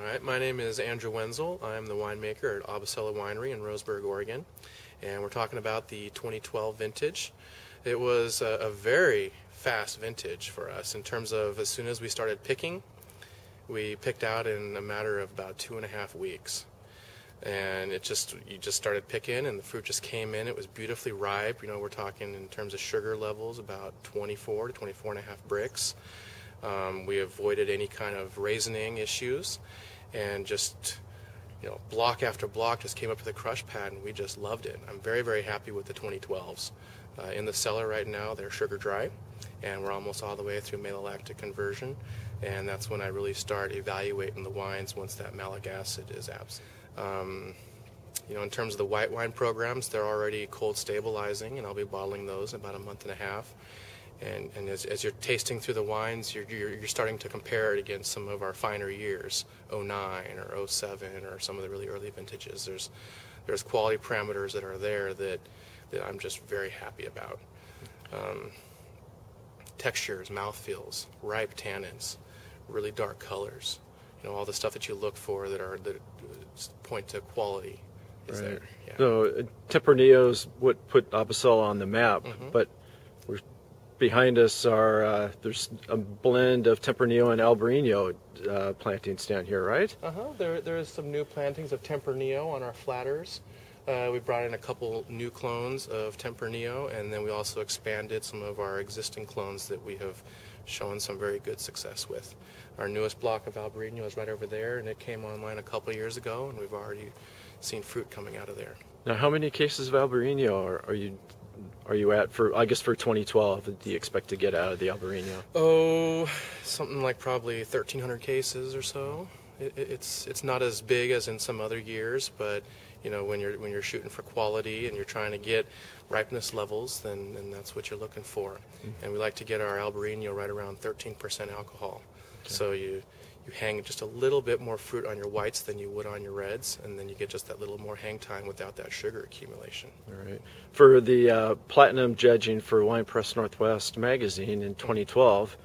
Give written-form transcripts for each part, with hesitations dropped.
All right, my name is Andrew Wenzl. I'm the winemaker at Abacela Winery in Roseburg, Oregon, and we're talking about the 2012 vintage. It was a very fast vintage for us in terms of as soon as we started picking, we picked out in a matter of about 2.5 weeks. And you just started picking and the fruit just came in. It was beautifully ripe. You know, we're talking in terms of sugar levels about 24 to 24 and a half bricks. We avoided any kind of raisining issues, and just, block after block just came up to the crush pad, and we just loved it. I'm very, very happy with the 2012s. In the cellar right now, they're sugar dry, and we're almost all the way through malolactic conversion, and that's when I really start evaluating the wines once that malic acid is absent. In terms of the white wine programs, they're already cold stabilizing, and I'll be bottling those in about a month and a half. And as you're tasting through the wines, you're starting to compare it against some of our finer years, 09 or 07 or some of the really early vintages. There's quality parameters that are there that I'm just very happy about. Textures, mouthfeels, ripe tannins, really dark colors. All the stuff that you look for that point to quality is there. Yeah. So Tempranillo's what put Abacela on the map, but behind us are there's a blend of Tempranillo and Albariño plantings down here, right? There is some new plantings of Tempranillo on our flatters. We brought in a couple new clones of Tempranillo, and then we also expanded some of our existing clones that we have shown some very good success with. Our newest block of Albariño is right over there, and it came online a couple years ago, and we've already seen fruit coming out of there. Now, how many cases of Albariño are you at for 2012? Do you expect to get out of the Albariño? Oh, something like probably 1,300 cases or so. It's not as big as in some other years, but when you're shooting for quality and you're trying to get ripeness levels, then that's what you're looking for. And we like to get our Albariño right around 13% alcohol. Okay. So you hang just a little bit more fruit on your whites than you would on your reds, and then you get just that little more hang time without that sugar accumulation. All right. For the platinum judging for Wine Press Northwest magazine in 2012,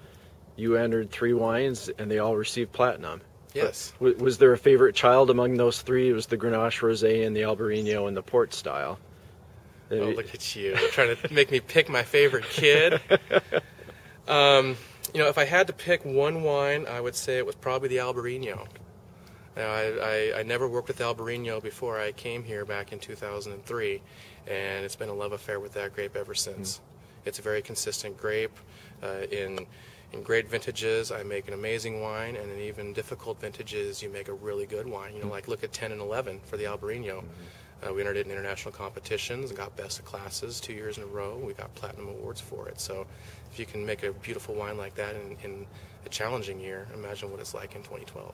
you entered 3 wines and they all received platinum. Yes. Was there a favorite child among those 3? It was the Grenache Rosé and the Albariño and the port style. Oh, look at you, trying to make me pick my favorite kid. If I had to pick one wine, I would say it was probably the Albariño. Now, I never worked with Albariño before I came here back in 2003, and it's been a love affair with that grape ever since. It's a very consistent grape. In great vintages, I make an amazing wine, and in even difficult vintages, you make a really good wine. Like look at 10 and 11 for the Albariño. We entered it in international competitions and got best of classes 2 years in a row. We got platinum awards for it. So if you can make a beautiful wine like that in a challenging year, imagine what it's like in 2012.